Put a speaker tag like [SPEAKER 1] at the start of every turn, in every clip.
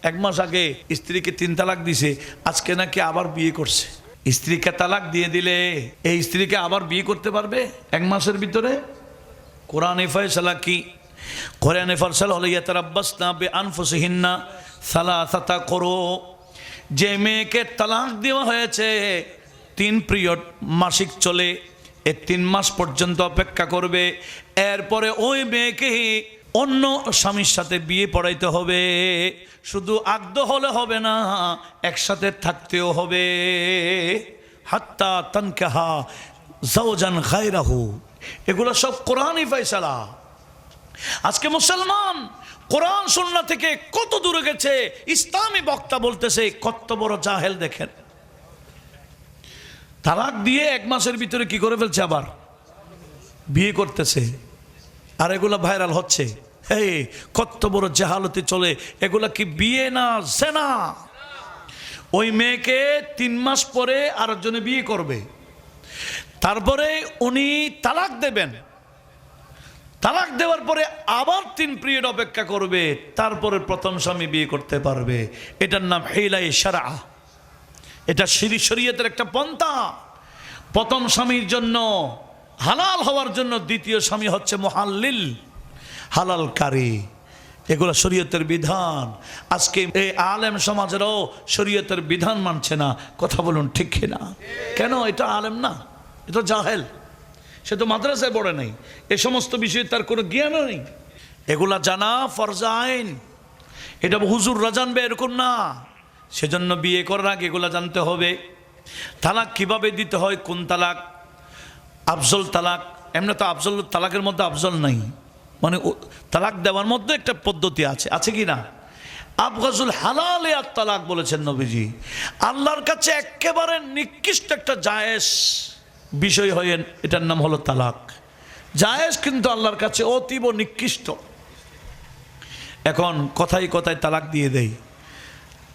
[SPEAKER 1] এক মাস আগে স্ত্রীকে 3 তালাক দিছে, আজকে নাকি আবার বিয়ে করছে। স্ত্রীকে তালাক দিয়ে দিলে এই স্ত্রীকে আবার বিয়ে করতে পারবে 1 মাসের ভিতরে? কোরআনে ফয়সালা কি? কোরআনে ফয়সালা হলো ইয়াতারাব্বাসনা বিআনফুসিহিন্না সালাসাতা করো। যে মেয়েকে তালাক দেওয়া হয়েছে 3 পিরিয়ড মাসিক চলে, এই 3 মাস পর্যন্ত অপেক্ষা করবে। এরপরে ওই মেয়েকে অন্য স্বামীর সাথে বিয়ে পড়াইতে হবে। শুধু আগ্দ হলে হবে না, একসাথে থাকতেও হবে। হাত্তা তানকাহা যাওজান গায়রাহু। এগুলো সব কোরআনই ফয়সালা। আজকে মুসলমান কোরআন সুন্নাহ থেকে কত দূরে গেছে। ইসলামী বক্তা বলতেছে কত বড় জাহেল দেখেন। তালাক দিয়ে 1 মাসের ভিতরে কি করে ফেলছে, আবার বিয়ে করতেছে। আর এগুলা ভাইরাল হচ্ছে। হে, কত বড় জাহালতে চলে। এগুলা কি বিয়ে না জিনা? ওই মেয়েকে 3 মাস পরে আরেকজনে বিয়ে করবে, তারপরে উনি তালাক দেবেন। তালাক দেওয়ার পরে আবার 3 পিরিয়ড অপেক্ষা করবে, তারপরে প্রথম স্বামী বিয়ে করতে পারবে। এটার নাম হিলাই শারআ। এটা শরীয়তের একটা পন্থা। প্রথম স্বামীর জন্য হালাল হওয়ার জন্য দ্বিতীয় স্বামী হচ্ছে মুহাল্লিল, হালালকারী। এগুলো শরীয়তের বিধান। আজকে এই আলেম সমাজেরও শরীয়তের বিধান মানছে না। কথা বলুন ঠিক কিনা? কেন? এটা আলেম না, এটা জাহেল। সে তো মাদ্রাসায় পড়ে নাই, এ সমস্ত বিষয়ে তার কোনো জ্ঞান নেই। এগুলা জানা ফরজ আইন। এটা হুজুররা জানবে এরকম না। সেজন্য বিয়ে করার আগে এগুলা জানতে হবে। তালাক কিভাবে দিতে হয়, কোন তালাক আফজল তালাক। এমনি তো আফজল তালাকের মধ্যে আফজল নাই, মানে তালাক দেওয়ার মধ্যে একটা পদ্ধতি আছে, আছে কি না? আবগাজুল হালালে আত তালাক বলেছেন নবীজি। আল্লাহর কাছে একেবারে নিকৃষ্ট একটা জায়েজ বিষয় হয়, এটার নাম হলো তালাক। জায়েজ কিন্তু আল্লাহর কাছে অতীব নিকৃষ্ট। এখন কথায় কথায় তালাক দিয়ে দেয়,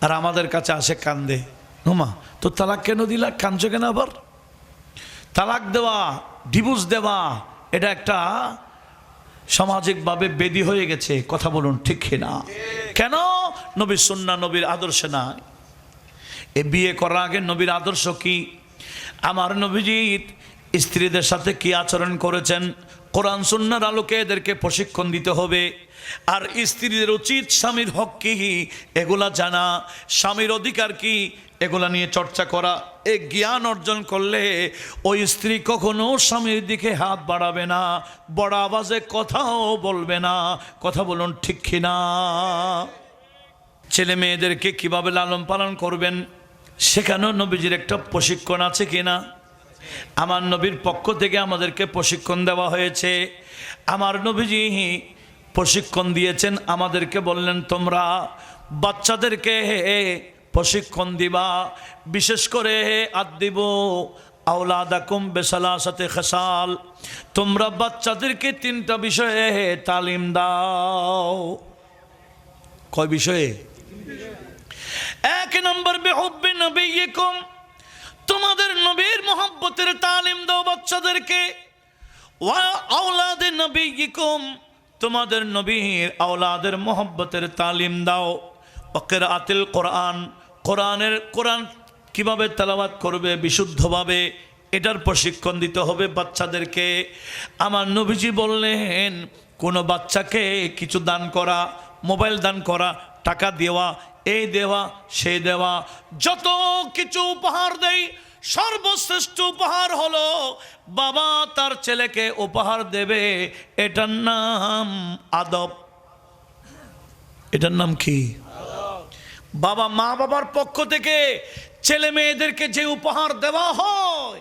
[SPEAKER 1] আর আমাদের কাছে আসে কান্দে, হুমা তো তালাক কেন দিলা, কাঁদছো কেন? আবার তালাক দেওয়া, ডিভোর্স দেওয়া, এটা একটা সামাজিকভাবে বেদি হয়ে গেছে। কথা বলুন ঠিক না? কেন? নবীর সুন্নাহ, নবীর আদর্শ না। এ বিয়ে করার আগে নবীর আদর্শ কি? আমার নবীজি স্ত্রীদের সাথে কি আচরণ করেছেন, কোরআন সুন্নাহর আলোকে এদেরকে প্রশিক্ষণ দিতে হবে। আর স্ত্রীদের উচিত স্বামীর হক কি এগুলা জানা, স্বামীর অধিকার কি এগুলা নিয়ে চর্চা করা। এই জ্ঞান অর্জন করলে ওই স্ত্রী কখনো স্বামীর দিকে হাত বাড়াবে না, বড় আওয়াজে কথাও বলবে না। কথা বলুন ঠিক কিনা? ছেলে মেয়েদেরকে কিভাবে লালন পালন করবেন সেখানেও নবীজির একটা প্রশিক্ষণ আছে কিনা? আমার নবীর পক্ষ থেকে আমাদেরকে প্রশিক্ষণ দেওয়া হয়েছে। আমার নবীজি প্রশিক্ষণ দিয়েছেন, আমাদেরকে বললেন তোমরা বাচ্চাদেরকে প্রশিক্ষণ দিবা। বিশেষ করে আদিব আওলাদাকুম বিসালাসাতি খিসাল, তোমরা বাচ্চাদেরকে 3টা বিষয়ে তালিম দাও। কয় বিষয়ে? 1 নম্বর বিহুব্বি নবিয়িকুম, তোমাদের নবীর মোহাব্বতের তালিম দাও বাচ্চাদেরকে। ওয়া আওলাদে নবিয়িকুম, তোমাদের নবীর আওলাদের মোহাব্বতের তালিম দাও। ওয়া কিরাআতিল কোরআন, কোরআন কিভাবে তেলাওয়াত করবে বিশুদ্ধভাবে, এটার প্রশিক্ষণ দিতে হবে বাচ্চাদেরকে। আমার নবীজি বললেন কোনো বাচ্চাকে কিছু দান করা, মোবাইল দান করা, টাকা দেওয়া, এই দেওয়া সেই দেওয়া, যত কিছু উপহার দেই সর্বশ্রেষ্ঠ উপহার হলো বাবা তার ছেলেকে উপহার দেবে। এটার নাম আদব। এটার নাম কি? বাবা, মা বাবার পক্ষ থেকে ছেলে মেয়েদেরকে যে উপহার দেওয়া হয়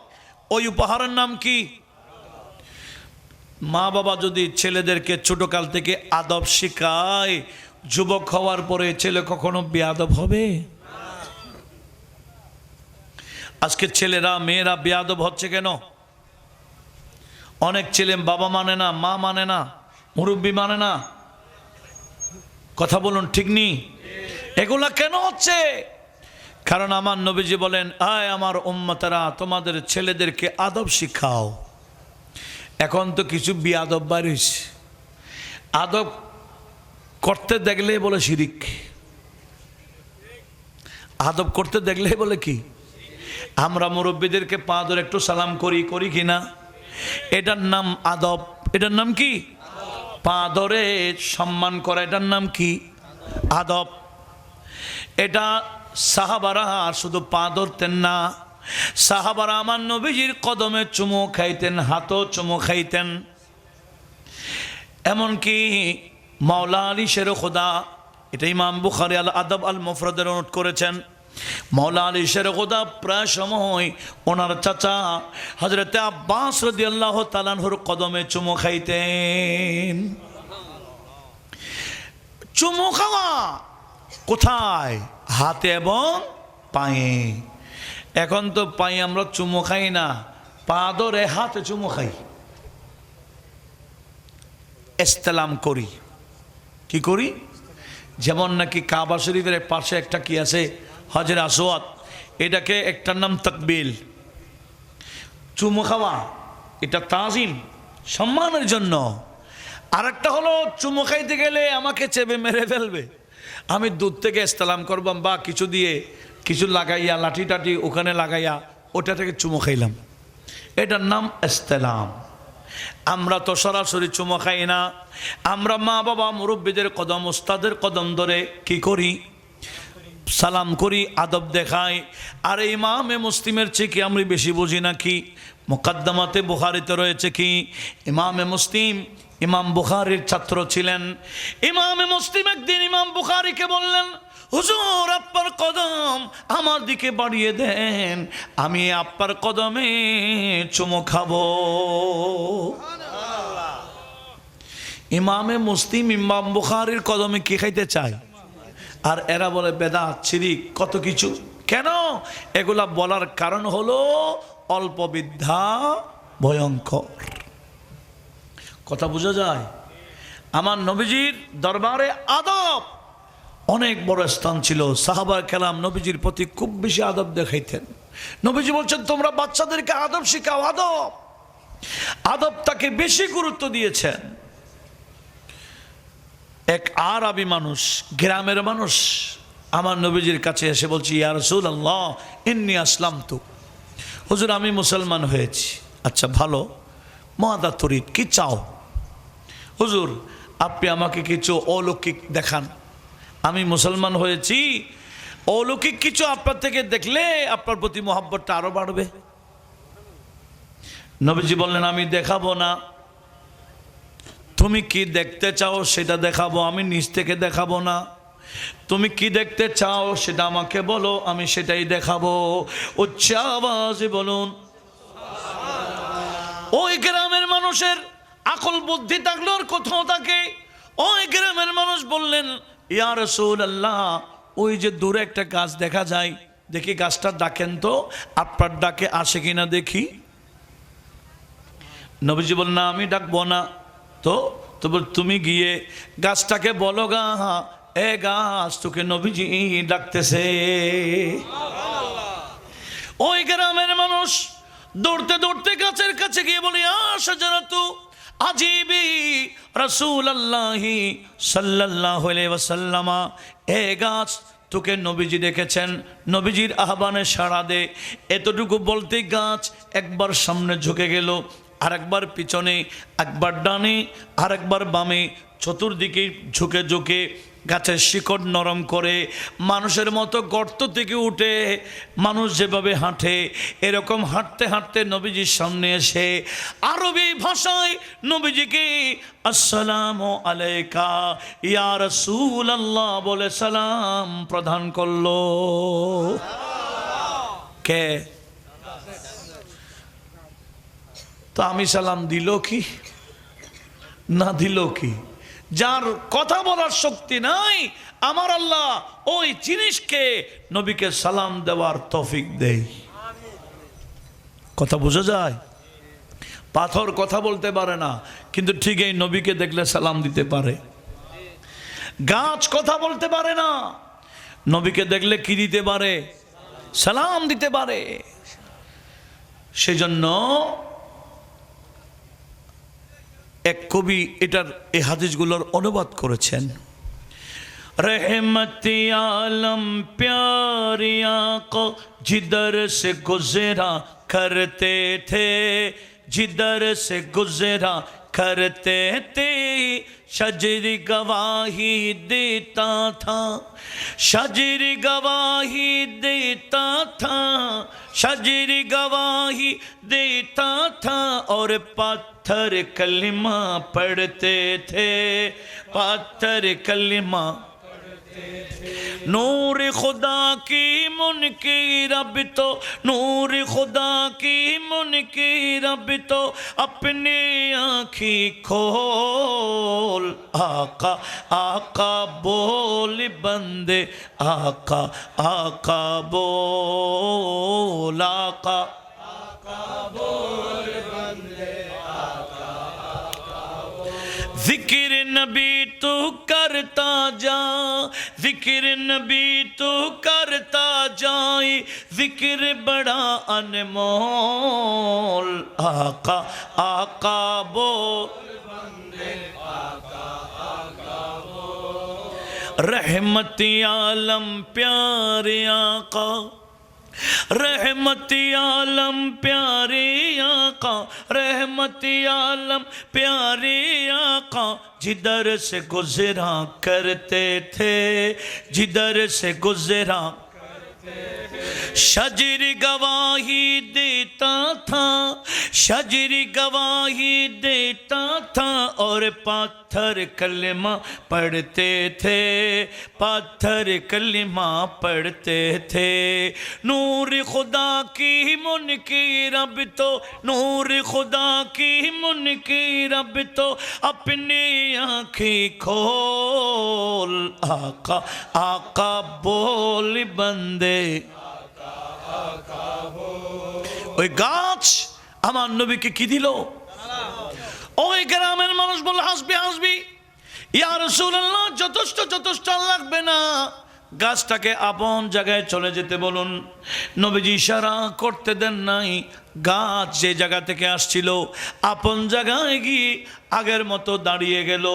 [SPEAKER 1] ওই উপহারের নাম কি? মা বাবা যদি ছেলেদেরকে ছোটকাল থেকে আদব শেখায়, যুবক হওয়ার পরে ছেলে কখনো বেয়াদব হবে? আজকে ছেলেরা মেয়েরা বেয়াদব হচ্ছে কেন? অনেক ছেলে বাবা মানে না, মা মানে না, মুরব্বী মানে না। কথা বলুন ঠিক নি? এগুলা কেন হচ্ছে? কারণ আমার নবীজি বলেন, আয় আমার উম্মতেরা, তোমাদের ছেলেদেরকে আদব শিখাও। এখন তো কিছু বেয়াদব বাড়িস, আদব করতে দেখলে বলে শিরিক। আদব করতে দেখলে বলে কি, আমরা মুরব্বীদেরকে পা ধরে একটু সালাম করি, করি কি না? এটার নাম আদব। এটার নাম কি? পা ধরে সম্মান করা, এটার নাম কি? আদব। এটা সাহাবারা শুধু পা ধরতেন না, সাহাবারা আমার নবীজির কদমে চুমু খাইতেন, হাতও চুমু খাইতেন। এমনকি মাওলা আলী শের খোদা, এটা ইমাম বুখারী আল আদব আল মুফরাদে নোট করেছেন, মাওলা আলী শের খোদা প্রায় সময় ওনার চাচা হযরতে আব্বাস রাদিয়াল্লাহু তাআলা আনহুর কদমে চুমু খাইতেন। চুমু খাওয়া কোথায়? হাতে এবং পায়ে। এখন তো পায়ে আমরা চুমু খাই না, পা ধরে হাতে চুমু খাই, ইসলাম করি। কি করি? যেমন নাকি কাবা শরীফের পাশে একটা কি আছে, হজরে আসওয়াদ, এটাকে একটার নাম তাকবিল। চুমু খাওয়া এটা তাজিম, সম্মানের জন্য। আরেকটা হলো চুমু খাইতে গেলে আমাকে চেপে মেরে ফেলবে, আমি দূর থেকে ইসলাম করবাম বা কিছু দিয়ে কিছু লাগাইয়া, লাঠি টাঠি ওখানে লাগাইয়া ওটা থেকে চুমু খাইলাম, এটার নাম ইসলাম। আমরা তো সরাসরি চুমু খাই না, আমরা মা বাবা মুরব্বীদের কদম, উস্তাদের কদম ধরে কি করি? সালাম করি, আদব দেখাই। আর ইমামে মুসলিমের চেয়ে কি আমরা বেশি বুঝি নাকি? মুকদ্দমাতে বুখারীতে রয়েছে কি, ইমামে মুসলিম ইমাম বুখারীর ছাত্র ছিলেন। ইমামে মুসলিম একদিন ইমাম বুখারীকে বললেন, হুজুর আপনার কদম আমার দিকে বাড়িয়ে দেন, আমি আপনার কদমে চুমু খাবো। ইমামে মুসলিম ইমাম বুখারীর কদমে কি খাইতে চায়? আর এরা বলে বেদাত, শিরক, কত কিছু। কেন? এগুলা বলার কারণ হলো অল্প বিদ্যা ভয়ঙ্কর। কথা বোঝা যায়? আমার নবীজির দরবারে আদব অনেক বড় স্থান ছিল। সাহাবা কেরাম নবীজির প্রতি খুব বেশি আদব দেখাইতেন। নবীজি বলছেন, তোমরা বাচ্চাদেরকে আদব শিখাও। আদব, আদবটাকে বেশি গুরুত্ব দিয়েছেন। এক আরবি মানুষ, গ্রামের মানুষ আমার নবীজির কাছে এসে বলছি, ইয়া রাসূলুল্লাহ ইন্নী আসলামতু, হুজুর আমি মুসলমান হয়েছি। আচ্ছা ভালো, মাদা তুরিদ, কি চাও? হুজুর আপনি আমাকে কিছু অলৌকিক দেখান, আমি মুসলমান হয়েছি, অলৌকিক কিছু আপনার থেকে দেখলে আপনার প্রতি মহব্বতটা আরো বাড়বে। নবীজি বললেন, আমি দেখাবো না, তুমি কি দেখতে চাও সেটা দেখাবো, আমি নিজ থেকে দেখাবো না। তুমি কি দেখতে চাও সেটা আমাকে বলো, আমি সেটাই দেখাবো। উচ্চ আওয়াজে বলুন। ওই গ্রামের মানুষের আকল বুদ্ধি থাকলো আর কোথাও থাকে। ওই গ্রামের মানুষ বললেন, ইয়া রাসূলুল্লাহ ওই যে দূরে একটা গাছ দেখা যায়, দেখি গাছটা ডাকেন তো, আপনার ডাকে আসে কিনা দেখি। নবীজি বললেন, না আমি ডাকবো না। তো তুমি গিয়ে গাছটাকে বলো, গা এ গাছ তোকে নবীজি ডাকতেছে। ওই গ্রামের মানুষ দৌড়তে দৌড়তে গাছের কাছে গিয়ে বলি, শাজারাতু আজিবি রাসূলুল্লাহি সাল্লাল্লাহু আলাইহি ওয়াসাল্লাম, এ গাছ তোকে নবীজি ডেকেছেন, নবীজির আহ্বানে সাড়া দে। এতটুকু বলতে গাছ একবার সামনে ঝুঁকে গেল, আরেকবার পিছনে, একবার ডানে আরেকবার বামে, চতুর্দিকে ঝুঁকে ঝুঁকে গাছের শিকড় নরম করে মানুষের মতো গর্ত থেকে উঠে মানুষ যেভাবে হাঁটে এরকম হাঁটতে হাঁটতে নবীজির সামনে এসে আরবি ভাষায় নবীজিকে আসসালামু আলাইকা ইয়া রাসূলুল্লাহ বলে সালাম প্রদান করলো। কে? তো আমি সালাম দিল কি না দিল কি? যার কথা বলার শক্তি নাই, আমার আল্লাহ ওই জিনিসকে নবীকে সালাম দেওয়ার তৌফিক দেয়। কথা বোঝা যায়? পাথর কথা বলতে পারে না, কিন্তু ঠিক এই নবীকে দেখলে সালাম দিতে পারে। গাছ কথা বলতে পারে না, নবীকে দেখলে কি দিতে পারে? সালাম দিতে পারে। সেজন্য এক কবি এটার এই হাদিসগুলোর অনুবাদ করেছেন। रहमती आलम प्यारी आका जिधर से गुजरा करते थे, जिधर से गुजरा करते थे, शजरी गवाही देता था, शजरी गवाही देता था, शजरी गवाही देता था, और पत्थर कलिमा पढ़ते थे, पत्थर कलिमा। नूर खुदा की मुनकी रब तो, नूर खुदा की मुनकी रब तो, अपनी आँखी खोल। आका आका बोल बंदे, आका आका बोल, आका आका बोल बंदे, जिक्र नबी तू करता जा, जिक्र नबी तू करता जाए, जिक्र बड़ा अनमोल। आका आका बोल बंदे, आका आका बोल। रहमती आलम प्यारे आका, रहमती आलम प्यारे आका, रहमती आलम प्यारे आका, जिधर से गुजरा करते थे, जिधर से गुजरा शजरी गवाही देता था, शजरी गवाही देता था, और पत्थर कलिमा पढ़ते थे, पत्थर कलिमा पढ़ते थे। नूर खुदा की मुनकी रब तो, नूर खुदा की मुनकी रब तो, अपनी आँखें खोल। आका आका बोल बंदे, ওই গাছ আমার নবীকে কি দিল? ওই গ্রামের মানুষ বলল হাসবি হাসবি, ইয়া রাসূলুল্লাহ যথেষ্ট যথেষ্ট লাগবে না, গাছটাকে আপন জায়গায় চলে যেতে বলুন। নবীজি ইশারা করতে দেন নাই, গাছ যে জায়গা থেকে আসছিল আপন জায়গায় গিয়ে আগের মতো দাঁড়িয়ে গেল।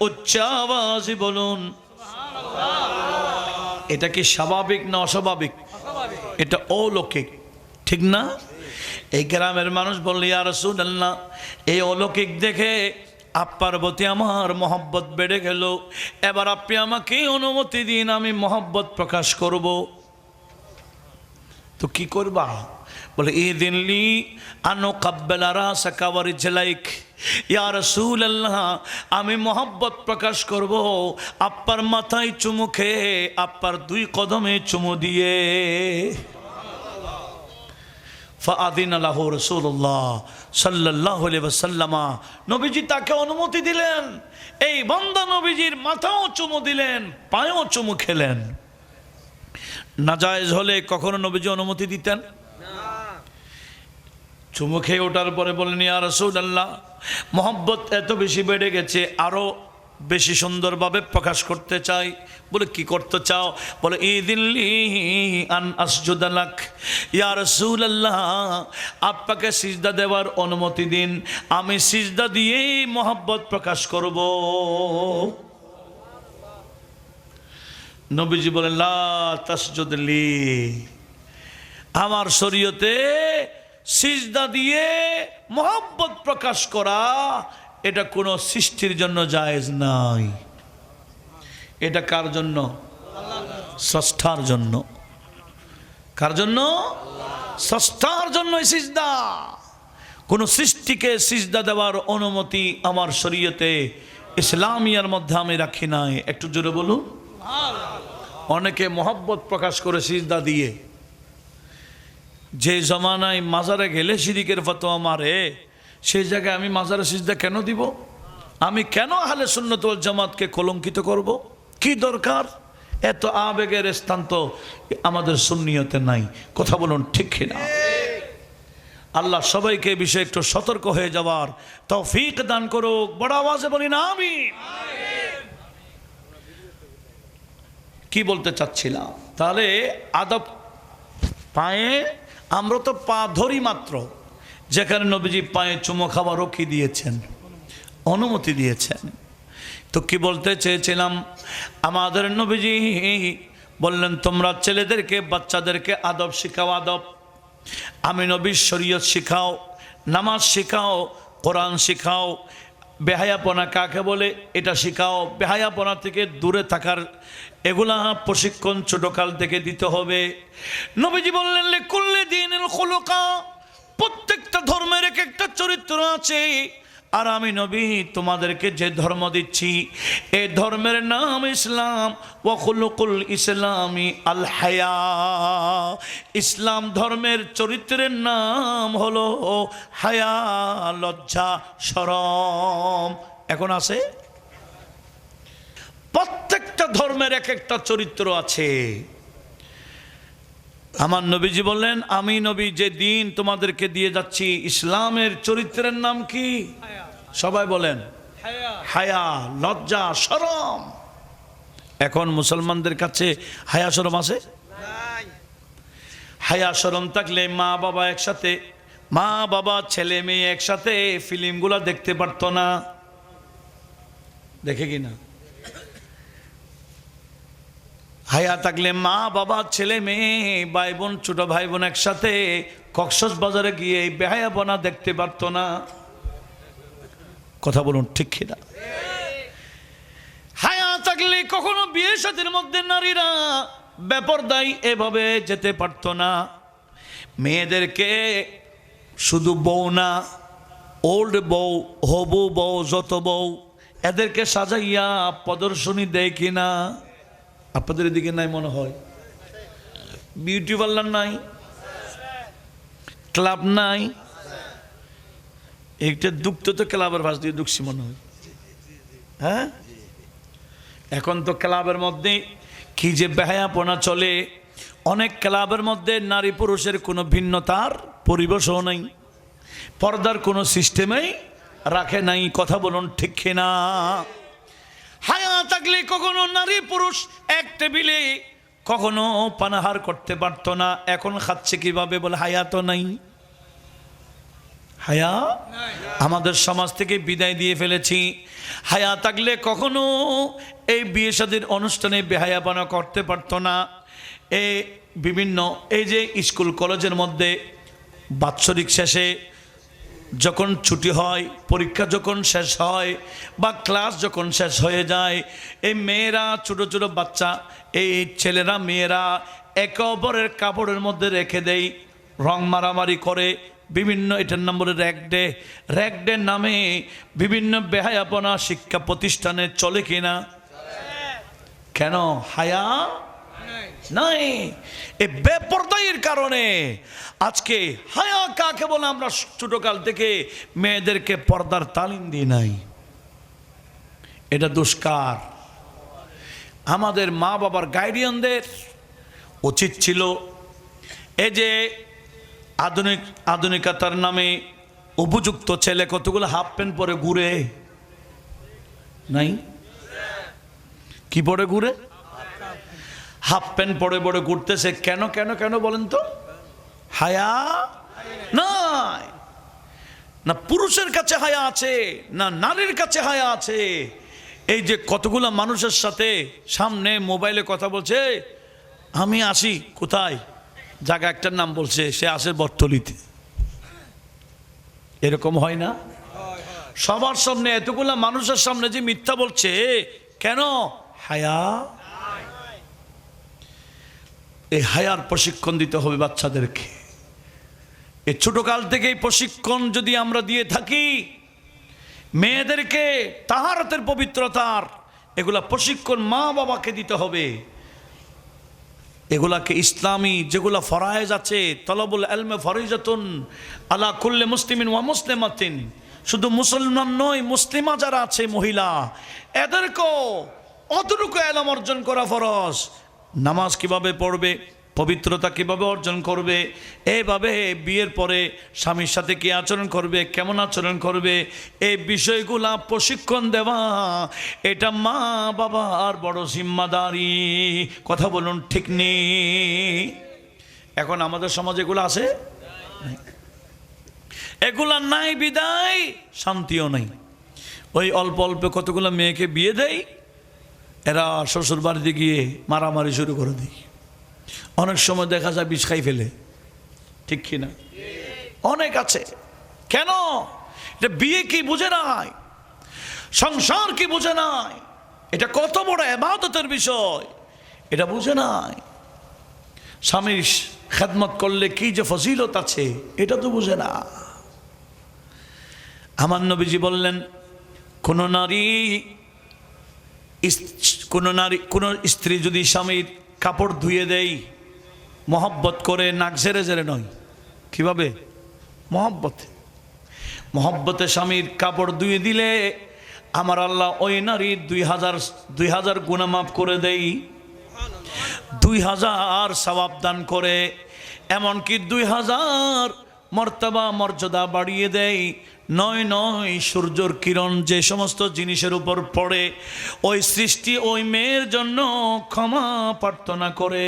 [SPEAKER 1] উচ্চ আওয়াজে বলুন সুবহানাল্লাহ। এটা কি স্বাভাবিক না অস্বাভাবিক? এটা অলৌকিক, ঠিক না? এই গ্রামের মানুষ বলল ইয়া রাসূলুল্লাহ, এই অলৌকিক দেখে আপনার প্রতি আমার মহব্বত বেড়ে গেল, এবার আপনি আমাকে অনুমতি দিন, আমি মহব্বত প্রকাশ করব। তো কি করবা? বলে ইদিনলি আনো কাব্বালা রাসাকা ওয়া রিজলাইক, ইয়া রাসূলুল্লাহ আমি মহব্বত প্রকাশ করব আপনার মাথায় চুমু খেয়ে, আপনার দুই কদমে চুমু দিয়ে। ফাআযিনা লাহু রাসূলুল্লাহ সাল্লাল্লাহু আলাইহি ওয়াসাল্লাম, নবীজি তাকে অনুমতি দিলেন, এই বান্দা নবীজির মাথাও চুমু দিলেন, পায়েও চুমু খেলেন। নাজায়েজ হলে কখনো নবীজি অনুমতি দিতেন না। চুমু খেয়ে ওঠার পরে বলেন ইয়া রাসূলুল্লাহ মহব্বত এত বেশি বেড়ে গেছে, আরো বেশি সুন্দরভাবে প্রকাশ করতে চাই। বলে কি করতে চাও? বলে ইদিনলি আন আসজুদা লাক, ইয়া রাসূলুল্লাহ আপনাকে সিজদা দেওয়ার অনুমতি দিন, আমি সিজদা দিয়েই মহব্বত প্রকাশ করব। নবীজি বলেন লা তাসজুদ লি, আমার শরীয়তে সিজদা দিয়ে মহব্বত প্রকাশ করা এটা কোনো সৃষ্টির জন্য জায়েজ নাই। এটা কার জন্য? স্রষ্টার জন্য। কার জন্য? স্রষ্টার জন্য সিজদা। কোন সৃষ্টিকে সিজদা দেওয়ার অনুমতি আমার শরীয়তে ইসলামিয়ার মধ্যে আমি রাখি নাই। একটু জোরে বলুন। অনেকে মহব্বত প্রকাশ করে সিজদা দিয়ে। যে জমানায় মাজারে গেলে শিরিকের ফতোয়া মারে, সেই জায়গায় আমি মাজারে সিজদা কেন দিব? আমি কেন আহলে সুন্নাত ওয়াল জামাতকে কলঙ্কিত করব? কি দরকার? এত আবেগের স্থান তো আমাদের সুন্নিয়তে নাই। কথা বলুন ঠিক কিনা? আল্লাহ সবাইকে এই বিষয়ে একটু সতর্ক হয়ে যাওয়ার তৌফিক দান করুক। বড় আওয়াজে বলি না আমিন। কি বলতে চাচ্ছিলাম? তাহলে আদব পায়ে আমরা তো পা ধরি মাত্র, যেখানে নবীজি পায়ে চুমো খাওয়ারও কি দিয়েছেন? অনুমতি দিয়েছেন। তো কি বলতে চেয়েছিলাম, আমাদের নবীজি বললেন তোমরা ছেলেদেরকে বাচ্চাদেরকে আদব শিখাও, আদব। আমি নবীর শরীয়ত শিখাও, নামাজ শিখাও, কোরআন শিখাও। বেহায়াপনা কাকে বলে এটা শিখাও, বেহায়াপনা থেকে দূরে থাকার এগুলা প্রশিক্ষণ ছোটকাল থেকে দিতে হবে। নবীজি বললেন লিকুল্লি দীনিল খুলুকা, প্রত্যেকটা ধর্মের এক একটা চরিত্র আছে। আর আমি নবী তোমাদেরকে যে ধর্ম দিচ্ছি এই ধর্মের নাম ইসলাম। ওয়া খুলুকুল ইসলামি আল হায়া, ইসলাম ধর্মের চরিত্রের নাম হলো হায়া, লজ্জা শরম। এখন আছে প্রত্যেকটা ধর্মের এক একটা চরিত্র আছে। আমার নবীজি বললেন আমি নবী যে দিন তোমাদেরকে দিয়ে যাচ্ছি ইসলামের চরিত্রের নাম কি? সবাই বলেন হায়া, লজ্জা শরম। এখন মুসলমানদের কাছে হায়া শরম আছে? হায়া শরম থাকলে মা বাবা একসাথে, মা বাবা ছেলে মেয়ে একসাথে ফিল্মগুলা দেখতে পারতো না। দেখে কিনা? হায়া থাকলে মা বাবা ছেলে মেয়ে ভাই বোন ছোট ভাই বোন একসাথে কক্সবাজারে গিয়ে বেহায়াপনা দেখতে পারতো না। কথা বলুন ঠিক কিনা? হায়া থাকলে কখনো বিয়ে শাদীর মধ্যে নারীরা বেপরদাই এভাবে যেতে পারতো না। মেয়েদেরকে শুধু বউ না, ওল্ড বউ, হবু বউ, যত বউ এদেরকে সাজাইয়া প্রদর্শনী দেয় কিনা? আপনাদের এদিকে নাই মনে হয়? বিউটি পার্লার নাই, ক্লাব নাই। একটা দুঃখ তো ক্লাবের পাশ দিয়ে ঢুকছি মনে হয়। হ্যাঁ, এখন তো ক্লাবের মধ্যে কি যে বেহায়াপনা চলে। অনেক ক্লাবের মধ্যে নারী পুরুষের কোনো ভিন্নতার পরিবেশও নাই, পর্দার কোনো সিস্টেমেই রাখে নাই। কথা বলুন ঠিক কিনা? হায়া থাকলে কখনো নারী পুরুষ এক টেবিলে কখনো পানাহার করতে পারতো না। এখন খাচ্ছে কিভাবে? বলে হায়া তো নাই। হায়া আমাদের সমাজ থেকে বিদায় দিয়ে ফেলেছি। হায়া থাকলে কখনো এই বিয়ে শাদীর অনুষ্ঠানে বেহায়াপনা করতে পারতো না। এই বিভিন্ন এই যে স্কুল কলেজের মধ্যে বাৎসরিক শেষে যখন ছুটি হয়, পরীক্ষা যখন শেষ হয় বা ক্লাস যখন শেষ হয়ে যায়, এই মেয়েরা ছোট ছোট বাচ্চা, এই ছেলেরা মেয়েরা একে অপরের কাপড়ের মধ্যে রেখে দেয়, রং মারামারি করে। বিভিন্ন এটার নম্বরে র্যাক ডে নামে বিভিন্ন বেহায়াপনা শিক্ষা প্রতিষ্ঠানে চলে কিনা? কেন? হায়া নাই। এই বেপরদাইয়ের কারণে আজকে হায়া কাকে বলে আমরা ছোটকাল থেকে মেয়েদেরকে পর্দার তালিম দিই নাই। এটা দুষ্কার। আমাদের মা বাবার গাইডিয়ানদের উচিত ছিল এই যে আধুনিকতার নামে উপযুক্ত ছেলে কতগুলো হাফ প্যান্ট পরে ঘুরে নাই? কি পরে ঘুরে? হাফ প্যান্ট পরে পরে ঘুরতেছে। কেন কেন কেন বলেন তো? হায়া নাই। না পুরুষের কাছে হায়া আছে, না নারীর কাছে হায়া আছে। এই যে কতগুলো মানুষের সাথে সামনে মোবাইলে কথা বলছে, আমি আসি কোথায়, জায়গা একটার নাম বলছে, সে আসে বটতলিতে। এরকম হয় না? সবার সামনে এতগুলা মানুষের সামনে যে মিথ্যা বলছে, কেন? হায়া। এই হায়ার প্রশিক্ষণ দিতে হবে বাচ্চাদেরকে। এই ছোটকাল থেকে প্রশিক্ষণ যদি আমরা দিয়ে থাকি মেয়েদেরকে, তাহারাতের পবিত্রতার এগুলা প্রশিক্ষণ মা বাবাকে দিতে হবে। এগুলাকে ইসলামী যেগুলা ফরায়েজ আছে, তলবুল ইলমে ফরিজাতুন আলা কুল্লি মুসলিমিন ওয়া মুসলিমাতিন, শুধু মুসলমান নয়, মুসলিমা যারা আছে মহিলা, এদেরকেও অতটুকু ইলম অর্জন করা ফরজ। নামাজ কিভাবে পড়বে, পবিত্রতা কিভাবে অর্জন করবে, এইভাবে বিয়ের পরে স্বামীর সাথে কি আচরণ করবে, কেমন আচরণ করবে, এই বিষয়গুলা প্রশিক্ষণ দেওয়া এটা মা বাবার বড় জিম্মাদারি। কথা বলুন ঠিক নেই? এখন আমাদের সমাজে এগুলো আছে? এগুলা নাই বিদায় শান্তিও নাই। ওই অল্প অল্প কতগুলো মেয়েকে বিয়ে দেয়, এরা শ্বশুর বাড়িতে গিয়ে মারামারি শুরু করে দেয়। অনেক সময় দেখা যায় বিষ খাই ফেলে, ঠিক কিনা? অনেক আছে। কেন? এটা বিয়ে কি বুঝে নাই, সংসার কি বুঝে নাই, এটা কত বড় ইবাদতের বিষয় এটা বুঝে নাই। স্বামীর খেদমত করলে কি যে ফজিলত আছে এটা তো বুঝে না। আমার নবীজি বললেন, কোন স্ত্রী যদি স্বামীর কাপড় ধুয়ে দেয়, মহব্বত করে, নাক ঝেড়ে ঝেড়ে নয়, কিভাবে? মহব্বতে স্বামীর কাপড় ধুয়ে দিলে আমার আল্লাহ ওই নারীর 2000 গুনাহ মাফ করে দেই, 2000 সওয়াব দান করে, এমনকি 2000 মর্তবা মর্যাদা বাড়িয়ে দেয়। 9 সূর্যের কিরণ যে সমস্ত জিনিসের উপর পড়ে, ওই সৃষ্টি ওই মেয়ের জন্য ক্ষমা প্রার্থনা করে।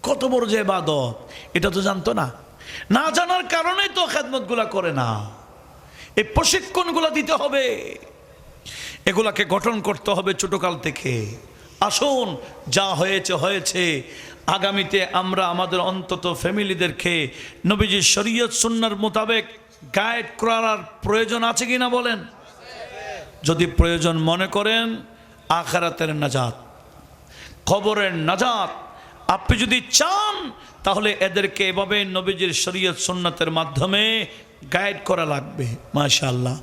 [SPEAKER 1] কত বড় যে ইবাদত, এটা তো জানতো না। না জানার কারণেই তো খেদমতগুলা করে না। এই প্রশিক্ষণগুলো দিতে হবে, এগুলাকে গঠন করতে হবে ছোটকাল থেকে। আসুন, যা হয়েছে হয়েছে, আগামীতে আমরা আমাদের অন্তত ফ্যামিলিদেরকে নবীজির শরীয়ত সুন্নাহর মোতাবেক গাইড করার প্রয়োজন আছে কিনা বলেন? যদি প্রয়োজন মনে করেন, আখিরাতের নাজাত, কবরের নাজাত আপনি যদি চান, তাহলে এদেরকে এভাবে নবীজির শরীয়ত সুন্নাতের মাধ্যমে গাইড করা লাগবে। মাশাআল্লাহ।